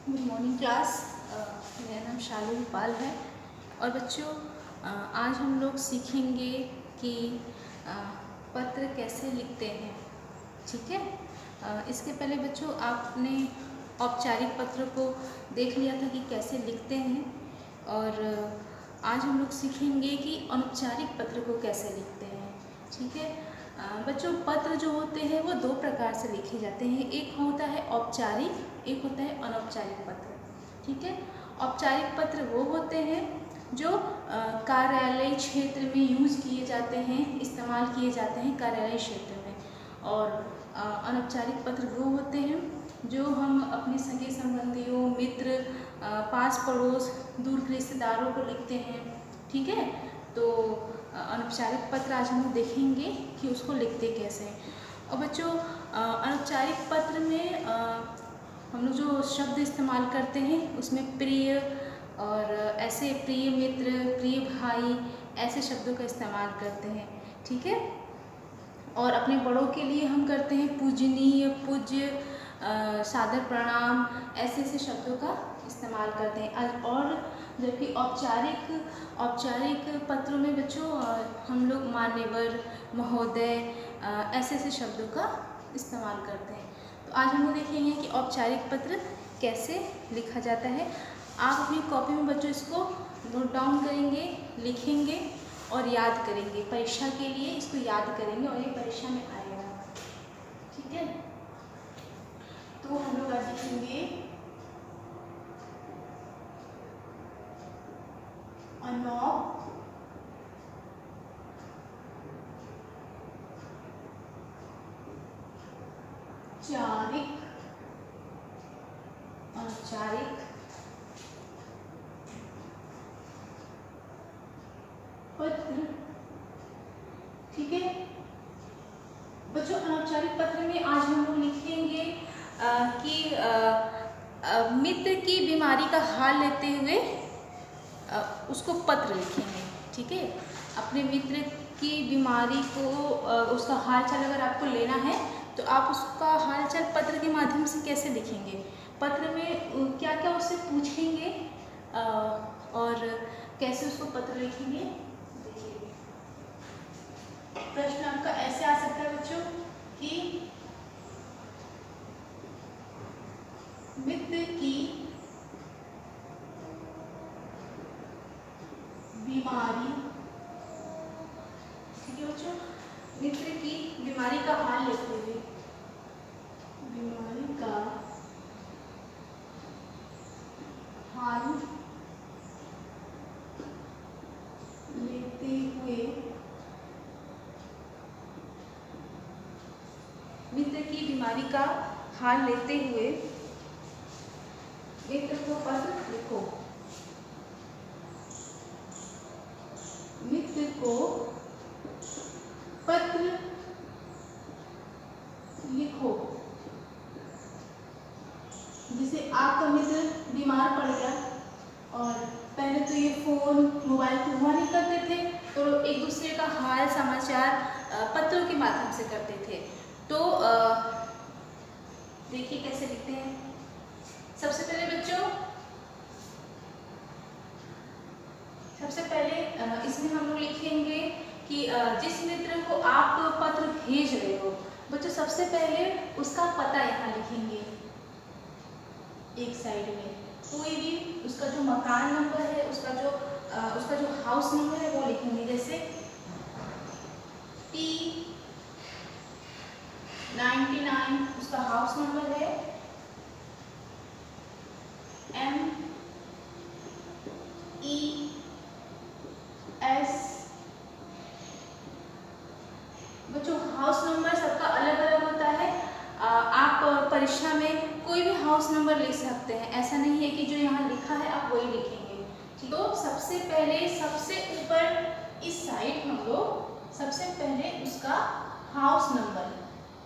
Good morning class. मेरा नाम शालू पाल है और बच्चों आज हम लोग सीखेंगे कि पत्र कैसे लिखते हैं। ठीक है। इसके पहले बच्चों आपने औपचारिक पत्र को देख लिया था कि कैसे लिखते हैं और आज हम लोग सीखेंगे कि अनौपचारिक पत्र को कैसे लिखते हैं। ठीक है। बच्चों पत्र जो होते हैं वो दो प्रकार से लिखे जाते हैं, एक होता है औपचारिक, एक होता है अनौपचारिक पत्र। ठीक है। औपचारिक पत्र वो होते हैं जो कार्यालय क्षेत्र में यूज़ किए जाते हैं, इस्तेमाल किए जाते हैं कार्यालय क्षेत्र में, और अनौपचारिक पत्र वो होते हैं जो हम अपने सगे संबंधियों, मित्र, पास पड़ोस, दूर के रिश्तेदारों को लिखते हैं। ठीक है। तो अनौपचारिक पत्र आज हम देखेंगे कि उसको लिखते कैसे हैं। और बच्चों अनौपचारिक पत्र में हम लोग जो शब्द इस्तेमाल करते हैं उसमें प्रिय और ऐसे प्रिय मित्र, प्रिय भाई, ऐसे शब्दों का इस्तेमाल करते हैं। ठीक है। और अपने बड़ों के लिए हम करते हैं पूजनीय, पूज्य, सादर प्रणाम, ऐसे ऐसे शब्दों का इस्तेमाल करते हैं। और जबकि औपचारिक पत्रों में बच्चों हम लोग मान्यवर, महोदय, ऐसे ऐसे शब्दों का इस्तेमाल करते हैं। तो आज हम लोग देखेंगे कि औपचारिक पत्र कैसे लिखा जाता है। आप अपनी कॉपी में बच्चों इसको नोट डाउन करेंगे, लिखेंगे और याद करेंगे। परीक्षा के लिए इसको याद करेंगे और ये परीक्षा में आएगा। ठीक है। तो हम लोग आज लिखेंगे अनौपचारिक पत्र। ठीक है बच्चों, अनौपचारिक पत्र में आज हम लोग लिखेंगे कि मित्र की बीमारी का हाल लेते हुए उसको पत्र लिखेंगे। ठीक है। अपने मित्र की बीमारी को उसका हालचाल अगर आपको लेना है तो आप उसका हालचाल पत्र के माध्यम से कैसे लिखेंगे, पत्र में क्या क्या उससे पूछेंगे और कैसे उसको पत्र लिखेंगे। देखिए प्रश्न आपका ऐसे आ सकता है बच्चों कि मित्र की बीमारी, ठीक है बच्चों, मित्र की बीमारी का हाल लेते हुए, बीमारी का हाल लेते हुए, मित्र की बीमारी का हाल लेते हुए मित्र को पत्र लिखो। मित्र को पत्र लिखो। जैसे आपका मित्र बीमार पड़ गया और पहले तो ये फोन, मोबाइल तो हुआ नहीं करते थे, तो एक दूसरे का हाल समाचार पत्रों के माध्यम से करते थे। तो देखिए कैसे लिखते हैं। सबसे पहले बच्चों, सबसे पहले इसमें हम लोग लिखेंगे कि जिस मित्र को आप पत्र भेज रहे हो बच्चों, सबसे पहले उसका पता यहाँ लिखेंगे एक साइड में। कोई भी उसका जो मकान नंबर है, उसका जो हाउस नंबर है वो लिखेंगे। जैसे T99 उसका हाउस नंबर है, MES। बच्चों हाउस नंबर सबका अलग अलग होता है। आप परीक्षा में कोई भी हाउस नंबर लिख सकते हैं, ऐसा नहीं है कि जो यहाँ लिखा है आप वही लिखेंगे। तो सबसे पहले सबसे ऊपर इस साइड हम लोग सबसे पहले उसका हाउस नंबर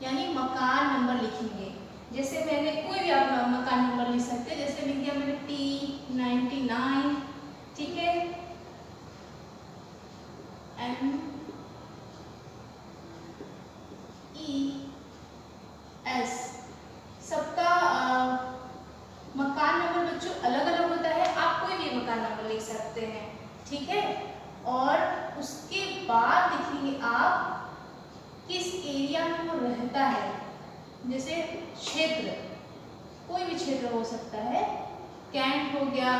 यानी मकान नंबर लिखेंगे। जैसे मैंने कोई भी आप मकान नंबर लिख सकते हैं, जैसे लिख दिया मैंने T99। ठीक है। MES सबका मकान जैसे क्षेत्र, कोई भी क्षेत्र हो सकता है, कैंट हो गया,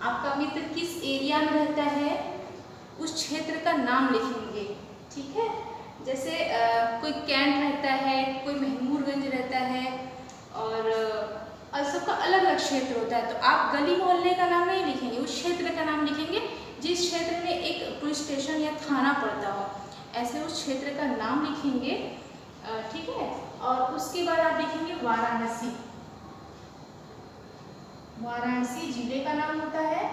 आपका मित्र किस एरिया में रहता है उस क्षेत्र का नाम लिखेंगे, ठीक है। जैसे कोई कैंट रहता है, कोई महमूदगंज रहता है, और सबका अलग अलग क्षेत्र होता है, तो आप गली मोहल्ले का नाम नहीं लिखेंगे, उस क्षेत्र का नाम लिखेंगे जिस क्षेत्र में एक पुलिस स्टेशन या थाना पड़ता हो, ऐसे उस क्षेत्र का नाम लिखेंगे, ठीक है। और उसके बाद आप लिखेंगे वाराणसी, वाराणसी जिले का नाम होता है,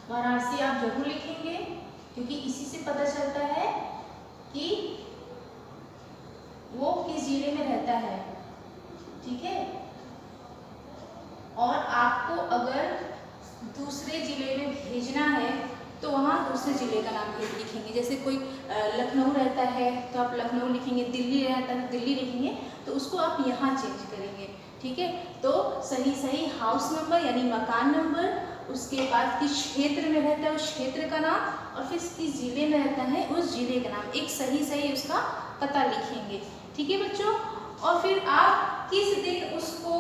वाराणसी आप जरूर लिखेंगे क्योंकि इसी से पता चलता है कि वो किस जिले में रहता है, ठीक है। और आपको अगर दूसरे जिले में भेजना है तो वहाँ दूसरे जिले का नाम लिखेंगे, जैसे कोई लखनऊ रहता है तो आप लखनऊ लिखेंगे, दिल्ली रहता है तो दिल्ली लिखेंगे, तो उसको आप यहाँ चेंज करेंगे, ठीक है। तो सही सही हाउस नंबर यानी मकान नंबर, उसके बाद किस क्षेत्र में रहता है उस क्षेत्र का नाम, और फिर किस जिले में रहता है उस जिले का नाम, एक सही सही उसका पता लिखेंगे, ठीक है बच्चों। और फिर आप किस दिन उसको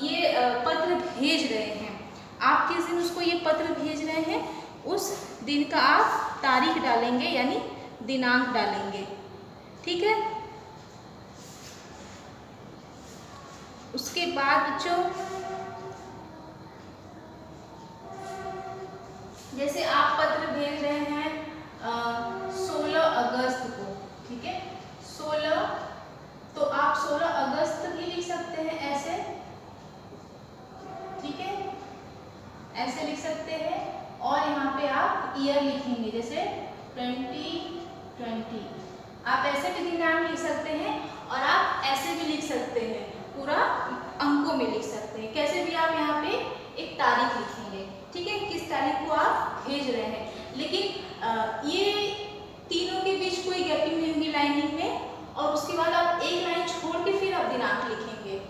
ये पत्र भेज रहे हैं, आप किस दिन उसको ये पत्र भेज रहे हैं उस दिन का आप तारीख डालेंगे यानी दिनांक डालेंगे, ठीक है। उसके बाद बच्चों जैसे आप पत्र भेज रहे हैं 16 अगस्त को, ठीक है, 16, तो आप 16 अगस्त भी लिख सकते हैं ऐसे, ठीक है, ऐसे लिख सकते हैं। और यहाँ पे आप ईयर लिखेंगे जैसे 2020, आप ऐसे भी दिनांक लिख सकते हैं और आप ऐसे भी लिख सकते हैं, पूरा अंकों में लिख सकते हैं, कैसे भी आप यहाँ पे एक तारीख लिखेंगे, ठीक है, किस तारीख को आप भेज रहे हैं। लेकिन ये तीनों के बीच कोई गैपिंग नहीं होगी लाइनिंग में, और उसके बाद आप एक लाइन छोड़ के फिर आप दिनांक लिखेंगे,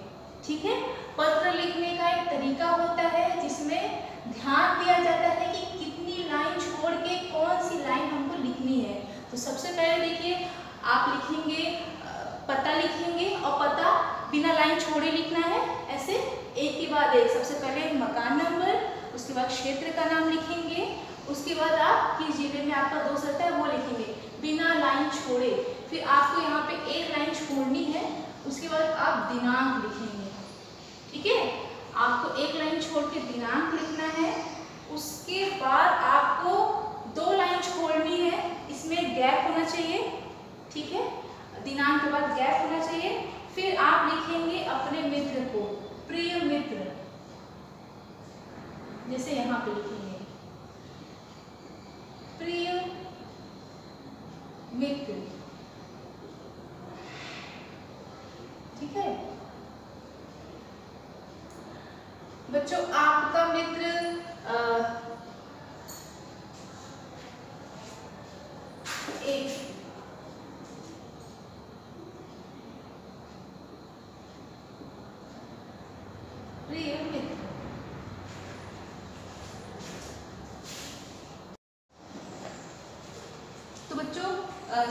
ठीक है। पत्र लिखने का एक तरीका होता है जिसमें ध्यान दिया जाता है कि कितनी लाइन छोड़ के कौन सी लाइन हमको लिखनी है। तो सबसे पहले देखिए आप लिखेंगे, पता लिखेंगे, और पता बिना लाइन छोड़े लिखना है, ऐसे एक के बाद एक, सबसे पहले मकान नंबर, उसके बाद क्षेत्र का नाम लिखेंगे, उसके बाद आप किस जिले में आपका दोस्त रहता है वो लिखेंगे बिना लाइन छोड़े। फिर आपको यहाँ पे एक लाइन छोड़नी है, उसके बाद आप दिनांक लिखेंगे, ठीक है, आपको एक लाइन छोड़ के दिनांक लिखना है। उसके बाद आपको 2 लाइन छोड़नी है, इसमें गैप होना चाहिए, ठीक है, दिनांक के बाद गैप होना चाहिए। फिर आप लिखेंगे अपने मित्र को, प्रिय मित्र, जैसे यहाँ पे लिखेंगे प्रिय मित्र, ठीक है बच्चों। आपका मित्र एक प्रिय मित्र, तो बच्चों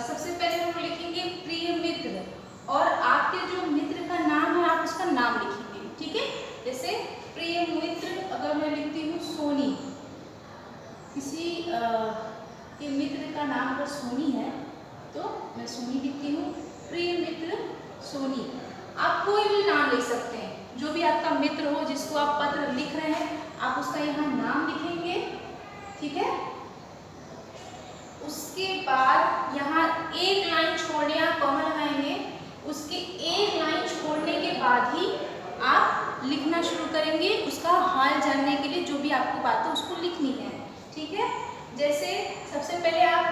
सबसे पहले हम लिखेंगे प्रिय मित्र, और आपके जो मित्र का नाम है आप उसका नाम लिखेंगे, ठीक है। जैसे प्रिय मित्र अगर मैं लिखती हूँ सोनी, किसी के मित्र का नाम अगर सोनी है तो मैं सोनी लिखती हूँ, प्रिय मित्र सोनी। आप कोई भी नाम लिख सकते हैं, जो भी आपका मित्र हो जिसको आप पत्र लिख रहे हैं आप उसका यहाँ नाम लिखेंगे, ठीक है। उसके बाद यहाँ एक लाइन छोड़ने आप कॉमा लगाएंगे, उसके एक लाइन छोड़ने के बाद ही आप लिखना शुरू करेंगे, उसका हाल जानने के लिए जो भी आपको बात है उसको लिखनी है, ठीक है। जैसे सबसे पहले आप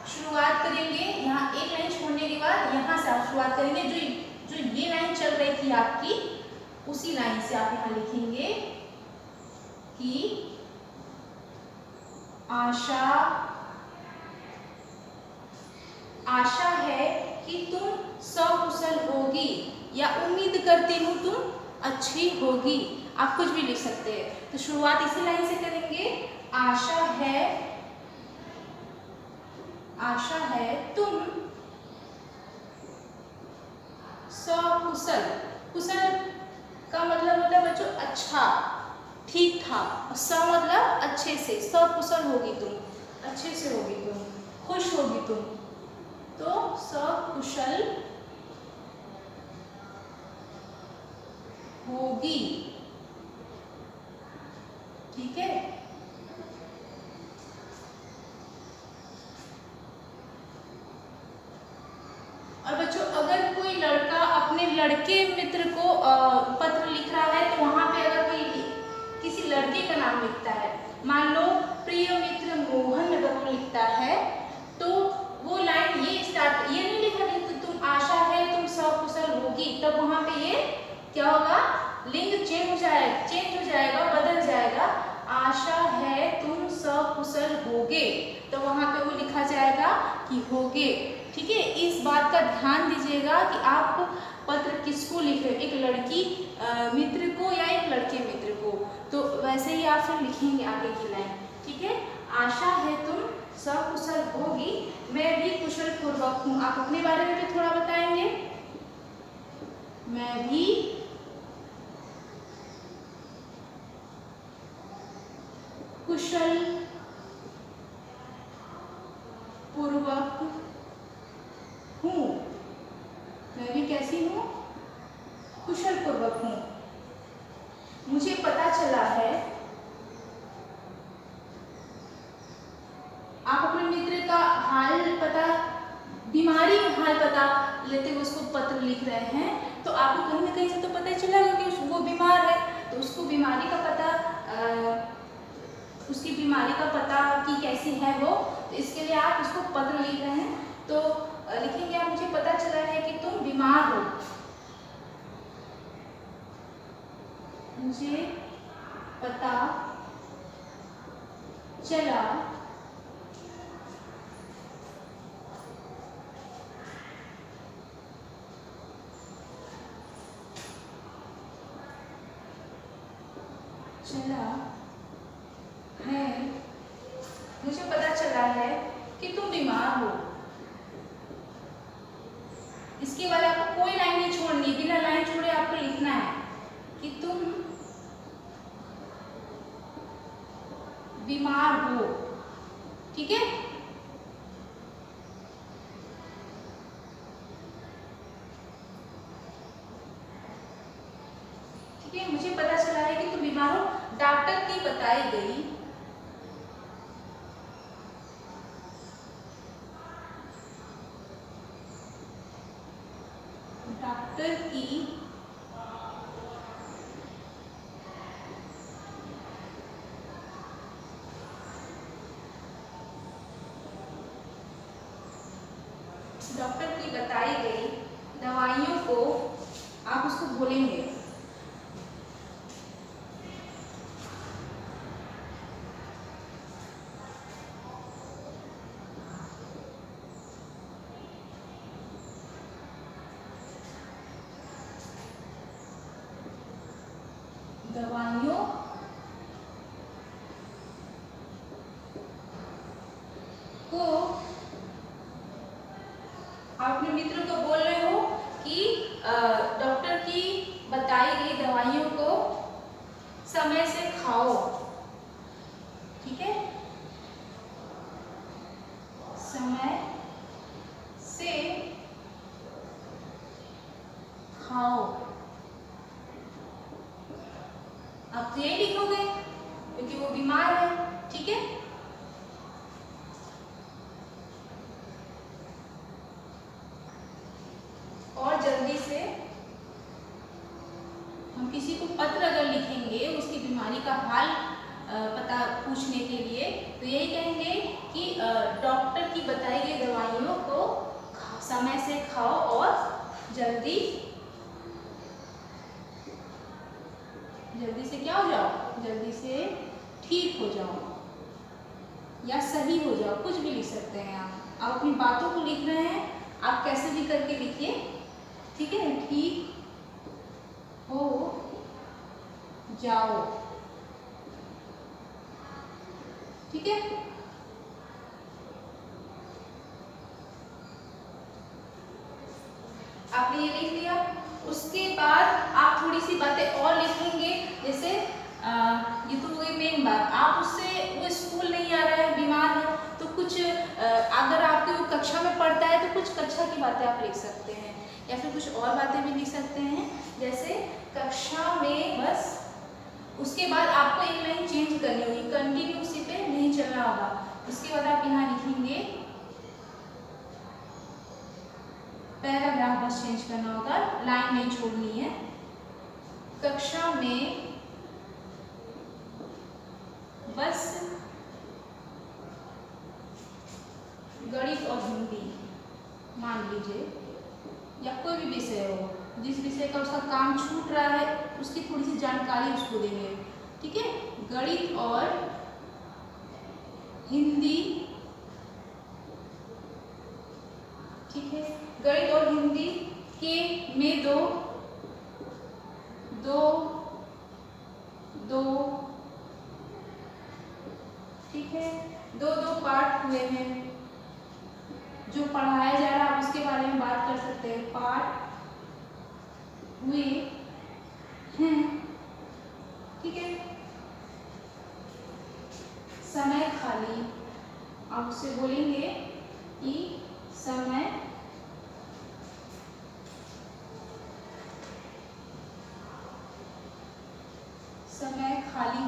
शुरुआत करेंगे, यहाँ एक लाइन छोड़ने के बाद यहाँ से आप शुरुआत करेंगे, जो ये लाइन चल रही थी आपकी उसी लाइन से आप यहाँ लिखेंगे कि आशा है कि तुम सकुशल होगी, या उम्मीद करती हूँ तुम अच्छी होगी, आप कुछ भी लिख सकते हैं। तो शुरुआत इसी लाइन से करेंगे, आशा है तुम सकुशल। कुशल का मतलब होता है बच्चों अच्छा, ठीक ठाक। स मतलब अच्छे से, सकुशल होगी तुम, अच्छे से होगी तुम, खुश होगी तुम, तो सकुशल होगी। ठीक है। और बच्चों अगर कोई लड़का अपने लड़के मित्र को पत्र लिख रहा है तो वहां पे अगर कोई किसी लड़के का नाम लिखता है, मान लो प्रिय मित्र मोहन अगर वो लिखता है, तो वो लाइन ये स्टार्ट, ये नहीं लिखा कि तुम आशा है तुम सकुशल होगी, तब वहां पे ये क्या होगा, लिंग चेंज हो जाएगा, बदल जाएगा। आशा है तुम सकुशल होगे, तो वहां पे वो लिखा जाएगा कि होगे। ठीक है, इस बात का ध्यान दीजिएगा कि आप पत्र किसको लिख रहे हो, एक लड़की मित्र को या एक लड़के मित्र को, तो वैसे ही आप फिर लिखेंगे आगे की लाइन। ठीक है, आशा है तुम सकुशल होगी, मैं भी कुशल पूर्वक हूँ। आप अपने बारे में भी थोड़ा बताएंगे। मैं भी कुशल पूर्वक हूँ। मैं भी कैसी हूँ, कुशल पूर्वक हूँ। मुझे पता चला है, आप अपने मित्र का हाल पता, बीमारी का हाल पता लेते हुए उसको पत्र लिख रहे हैं, तो आपको कहीं ना कहीं से तो पता ही चलेगा कि वो बीमार है, तो उसको बीमारी का पता, उसकी बीमारी का पता कि कैसी है वो, तो इसके लिए आप उसको पत्र लिख रहे हैं, तो लिखेंगे आप, मुझे पता चला है कि तुम बीमार हो। मुझे पता चला है, मुझे पता चला है कि तुम बीमार हो। इसके बाद आपको कोई लाइन नहीं छोड़नी, बिना लाइन छोड़े आपको लिखना है कि तुम बीमार हो। ठीक है, ठीक है, मुझे पता चला है कि तुम बीमार हो, डॉक्टर की बताई गई डॉक्टर की बताई गई दवाइयों को आप उसको बोलेंगे। दवाइयों को आप अपने मित्र को बोल रहे हो कि डॉक्टर की बताई गई दवाइयों को समय से खाओ। ठीक है, समय से खाओ। आप तो यही लिखोगे क्योंकि वो बीमार है। ठीक है, और जल्दी से हम किसी को पत्र अगर लिखेंगे उसकी बीमारी का हाल पता पूछने के लिए, तो यही कहेंगे कि डॉक्टर की बताई गई दवाइयों को समय से खाओ और जल्दी से क्या हो जाओ, जल्दी से ठीक हो जाओ या सही हो जाओ, कुछ भी लिख सकते हैं आप अपनी बातों को लिख रहे हैं, आप कैसे भी करके लिखिए। ठीक है, ठीक हो जाओ। ठीक है, आपने ये लिख लिया। सी बातें और लिखेंगे। जैसे ये तो हुई मेन बात, आप उससे वो स्कूल नहीं आ रहा है, बीमार है, तो कुछ अगर आपके वो कक्षा में पढ़ता है तो कुछ कक्षा की बातें आप लिख सकते हैं, या फिर कुछ और बातें भी लिख सकते हैं। जैसे कक्षा में बस, उसके बाद आपको एक लाइन चेंज करनी होगी, कंटिन्यू उसी पे नहीं चलना होगा। उसके बाद आप यहाँ लिखेंगे पैराग्राफ, बस चेंज करना होगा, लाइन नहीं छोड़नी है। कक्षा में बस गणित और हिंदी मान लीजिए, या कोई भी विषय हो, जिस विषय का उसका काम छूट रहा है उसकी थोड़ी सी जानकारी उसको देंगे, ठीक है। गणित और हिंदी, ठीक है, गणित और हिंदी के में दो ठीक है, दो पार्ट हुए हैं, जो पढ़ाया जा रहा है उसके बारे में बात कर सकते हैं, पार्ट हुए हैं, ठीक है। समय खाली, आप उससे बोलेंगे कि समय खाली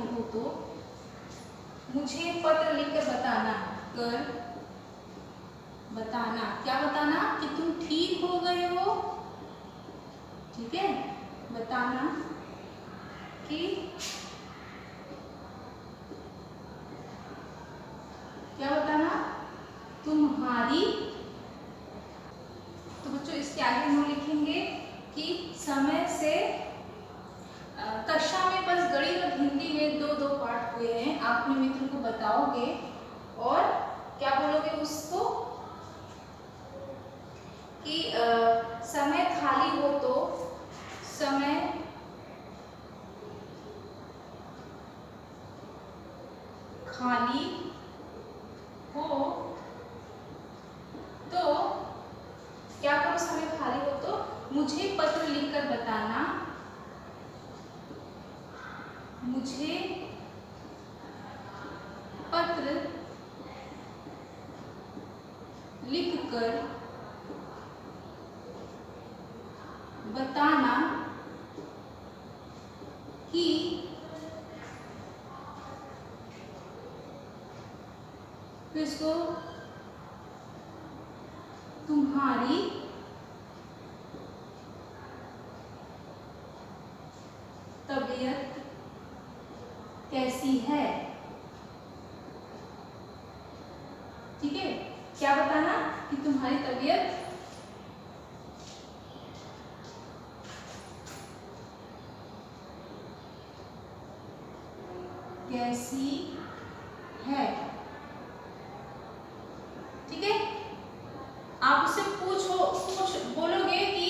हो तो मुझे पत्र लिखकर बताना, क्या बताना, कि तुम ठीक हो गए हो, ठीक है, बताना कि क्या बताना, तुम्हारी, तो बच्चों इसके आगे हम लिखेंगे कि समय से कक्षा में बस गणित और हिंदी में दो पाठ हुए हैं, आप अपने मित्र को बताओगे और क्या बोलोगे उसको कि समय खाली हो तो समय खाली हो तो क्या करो, समय खाली हो तो मुझे पत्र लिखकर बताना, मुझे पत्र लिखकर बताना कि किसको, तुम्हारी तबीयत कैसी है, ठीक है, क्या बताना कि तुम्हारी तबीयत कैसी है, ठीक है। आप उससे बोलोगे कि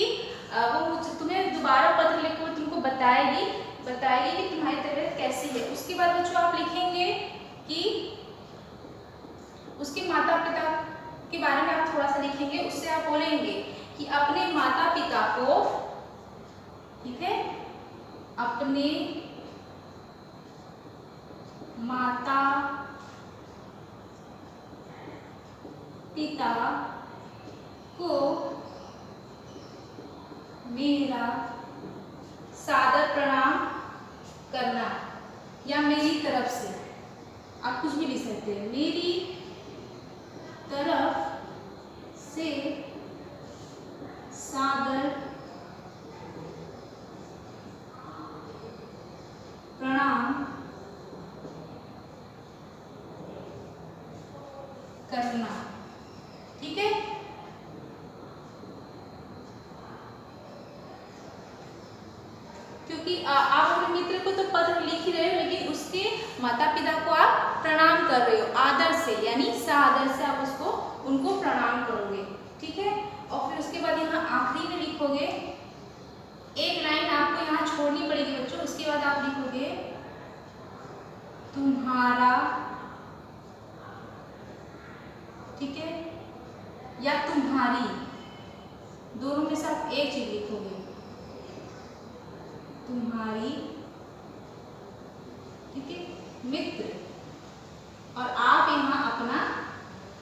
वो तुम्हें दोबारा पत्र लिखकर तुमको बताएगी कि तुम्हारी तबीयत कैसी है। उसके बाद बच्चों आप लिखेंगे कि उसके माता पिता के बारे में आप थोड़ा सा लिखेंगे, उससे आप बोलेंगे कि अपने माता पिता को, ठीक है, अपने माता पिता को मेरा सादर प्रणाम करना, या मेरी तरफ से, आप कुछ भी लिख सकते हैं, मेरी तरफ से सादर प्रणाम करना, ठीक है। क्योंकि आप अपने मित्र को तो पत्र लिख ही रहे हो, लेकिन उसके माता पिता को आप प्रणाम कर रहे हो आदर से, यानी सादर से आप उनको प्रणाम करोगे, ठीक है। और फिर उसके बाद यहाँ आखिरी में लिखोगे, एक लाइन आपको यहाँ छोड़नी पड़ेगी बच्चों, उसके बाद आप लिखोगे तुम्हारा ठीक है, या तुम्हारी, दोनों में से आप एक चीज लिखोगे, तुम्हारी, ठीक है, मित्र। और आप यहाँ अपना,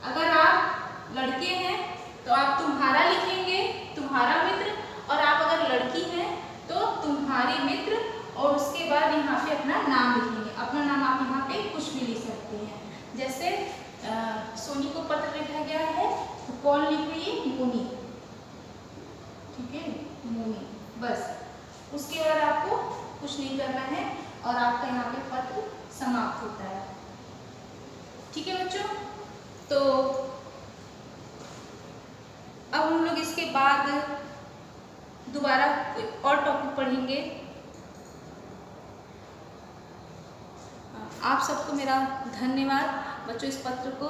अगर आप लड़के हैं तो आप तुम्हारा लिखेंगे, तुम्हारा मित्र, और आप अगर लड़की हैं तो तुम्हारी मित्र, और उसके बाद यहाँ पे अपना नाम लिखेंगे। अपना नाम आप यहाँ पे कुछ भी लिख सकते हैं। जैसे सोनी को पत्र लिखा गया है तो कौन लिख रही है, मोनी, ठीक है, मोनी, बस। उसके बाद आपको कुछ नहीं करना है और आपका यहाँ पे पत्र समाप्त होता है। ठीक है बच्चों, तो अब हम लोग इसके बाद दोबारा और टॉपिक पढ़ेंगे। आप सबको मेरा धन्यवाद बच्चों। इस पत्र को